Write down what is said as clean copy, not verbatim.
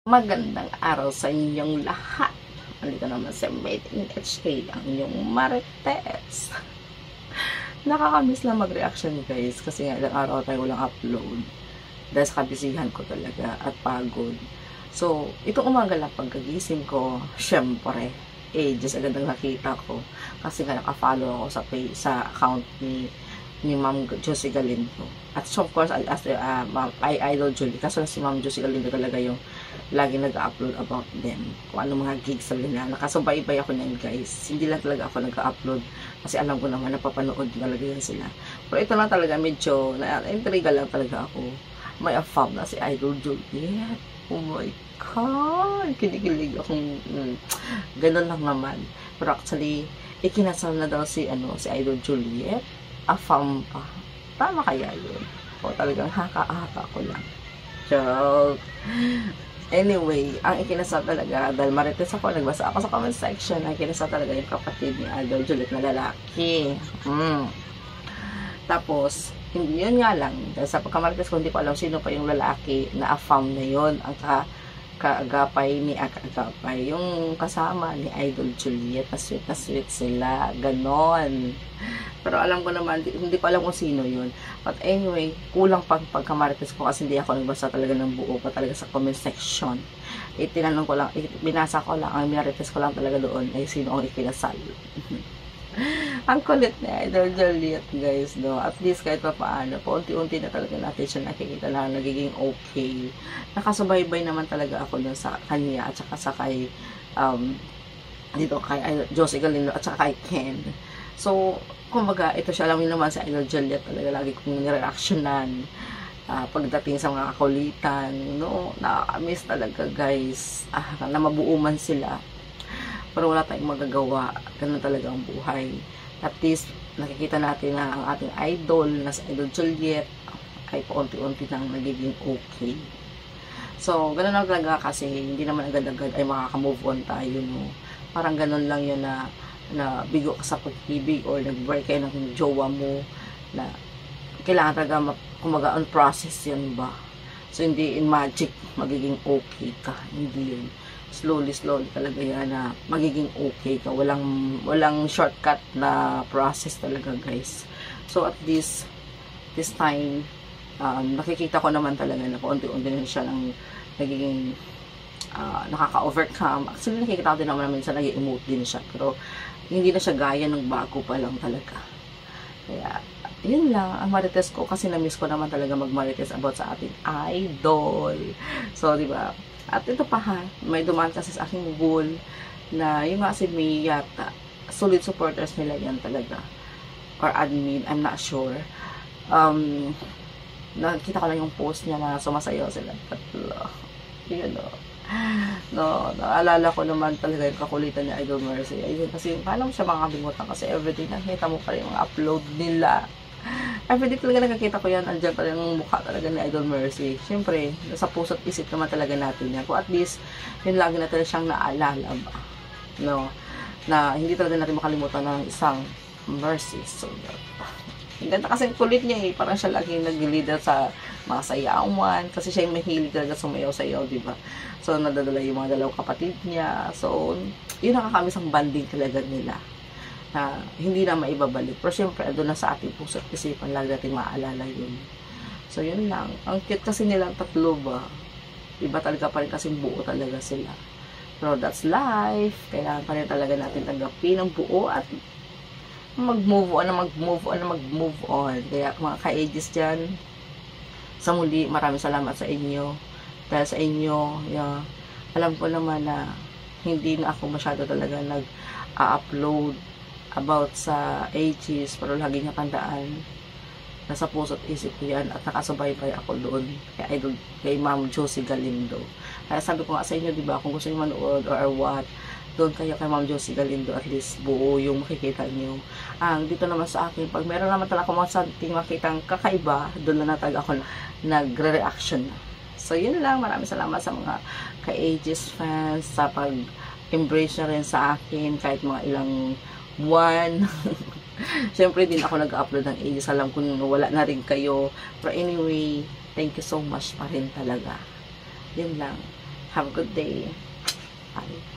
Magandang araw sa inyong lahat. Andito naman sa Made in HK, ang inyong Marites. Nakakamiss lang mag-reaction guys, kasi nga ilang araw tayo walang upload. Dahil sa kabisihan ko talaga at pagod. So, itong umaga lang pagkagising ko, syempre, just agad ang nakita ko. Kasi nga nakafollow ako sa account ni Ma'am Josie Galindo. At so, of course, Idol Julie. Kaso si Ma'am Josie Galindo talaga yung lagi nag-upload about them. Kung ano mga gigs sa nila. Nakasubaybay ako niyan guys. Hindi lang talaga ako nag-upload. Kasi alam ko naman, napapanood talaga yan sila. Pero ito lang talaga, medyo na-intriga lang talaga ako. May affab na si Idol Julie. Oh my God! Kinikilig akong ganun lang naman. Pero actually, ikinasal na daw si Idol Juliet. Afam pa. Tama kaya yun? O talagang haka-haka ko lang. Joke. Anyway, ang ikinasal talaga, dahil marites ako, nagbasa ako sa comment section, ang ikinasal talaga yung kapatid ni Idol Juliet na lalaki. Tapos, hindi yun nga lang, dahil sa pagkamarites ko, hindi ko alam sino pa yung lalaki na afam na yun, ang kaagapay ni Agapay, yung kasama ni Idol Juliet, na sweet sila, ganon. Pero alam ko naman, hindi ko alam kung sino yun. But anyway, kulang pagkamarites ko kasi hindi ako nagbasa talaga ng buo pa talaga sa comment section. Tinanong ko lang, binasa ko lang, ang minarites ko lang talaga doon ay sino ang ikinasal. Ang kulit ni Idol Juliet guys, no? At least kahit pa paano, paunti-unti na talaga natin siya nakikita na nagiging okay. Nakasubaybay naman talaga ako dun sa kanya at saka sa kay dito kay Josie Galindo at saka kay Ken. So, kumbaga, ito siya lang naman sa Idol Juliet talaga lagi kong nireactionan pagdating sa mga kakulitan, no? Nakakamiss talaga guys, na mabuo man sila. Pero wala tayong magagawa. Ganun talaga ang buhay. At least, nakikita natin na ang ating idol na sa Idol Juliet ay paunti-unti nang nagiging okay. So, ganun lang talaga kasi hindi naman agad-agad ay makaka-move on tayo, no? Parang ganun lang yun na bigo ka sa pag-ibig or nag-break kayo ng jowa mo na kailangan talaga kumaga on process yan ba? So, hindi in magic magiging okay ka. Hindi yun. Slowly talaga yan na magiging okay ka. Walang shortcut na process talaga guys. So at least this time nakikita ko naman talaga na paunti-unti na siya ng nagiging nakaka-overcome. Actually nakikita ko din naman minsan nag-emote din siya. Pero hindi na siya gaya ng bago pa lang talaga. Kaya yun lang ang marites ko kasi na-miss ko naman talaga mag-marites about sa ating idol. So diba? At ito pa ha, may dumaan kasi sa aking goal na yung nga si May yata, solid supporters nila yan talaga. Or admin, I'm not sure. Nakita ko lang yung post niya na sumasayaw sila. Tatlo. Yun o. No, naalala ko naman talaga yung kakulitan ni Idol Mercy. Ayun, kasi paano mo siya makakalimutan kasi everyday nakita mo pa rin yung mga upload nila. Everyday talaga nakakita ko yan, andyan pa rin yung mukha talaga ni Idol Mercy. Siyempre, nasa puso't isip naman talaga natin yan. Kung at least, yun lagi natin siyang naalala ba? No? Na hindi talaga natin makalimutan ng isang Mercy. So, ang ganda kasi kulit niya eh. Parang siya laging nag-leader sa mga sayawan. Kasi siya yung mahilig talaga sumayaw-sayaw, diba? So, nadadala yung mga dalawang kapatid niya. So, yun nakakamiss ang banding talaga nila. Na hindi na maibabalik. Pero syempre, doon na sa ating puso at isipan, lagi natin maalala yun. So, yun lang. Ang cute kasi nilang tatlo ba? Iba talaga pa rin kasi buo talaga sila. Pero that's life. Kailangan pa rin talaga natin tanggapin ang buo at mag-move on. Kaya mga ka-ages dyan, sa muli, maraming salamat sa inyo. Dahil sa inyo, alam ko naman na hindi na ako masyado talaga nag-upload about sa ages, pero lagi niya tandaan nasa puso't isip ko yan at nakasubaybay ako doon kay Ma'am Josie Galindo. Kaya sabi ko nga sa inyo, diba, kung gusto niyo manood or what, doon kayo kay Ma'am Josie Galindo, at least buo yung makikita niyo. Dito naman sa akin, pag meron naman talaga mga something makitang kakaiba, doon na talaga ako nagre-reaction na. So yun lang, maraming salamat sa mga ka-ages fans sa pag-embrace na rin sa akin kahit mga ilang buwan. Siyempre din ako nag-upload ng ages. Alam ko wala na rin kayo. Pero anyway, thank you so much pa rin talaga. Yun lang. Have a good day. Bye.